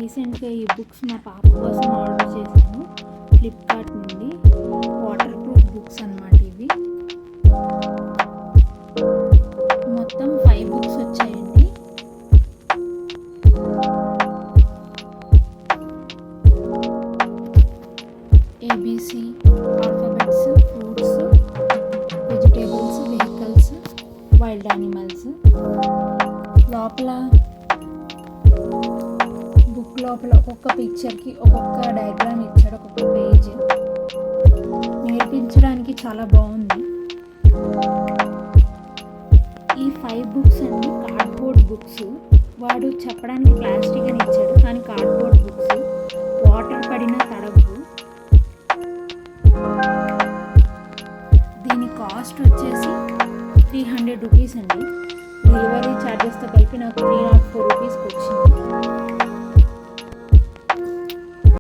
రీసెంట్గా ఈ బుక్స్ మా పాప కోసం ఆర్డర్ చేశాను ఫ్లిప్కార్ట్ నుండి. వాటర్ ప్రూఫ్ బుక్స్ అన్నమాట ఇవి. మొత్తం 5 బుక్స్ వచ్చాయండి. A B C, alphabets, fruits, vegetables, vehicles, wild animals. Book లోపల ఒక్కొక్క పిక్చర్కి ఒక్కొక్క డయాగ్రామ్ ఇచ్చాడు, ఒక్కొక్క పేజ్. నేర్పించడానికి చాలా బాగుంది. ఈ 5 బుక్స్ అండి కార్డ్బోర్డ్ బుక్స్. వాడు చెప్పడానికి ప్లాస్టిక్ అని ఇచ్చాడు, కానీ కార్డ్బోర్డ్ బుక్స్. వాటర్ పడినా తడవు. దీని కాస్ట్ వచ్చేసి 300 రూపీస్ అండి. డెలివరీ ఛార్జెస్తో కలిపి నాకు 304 రూపీస్కి వచ్చింది.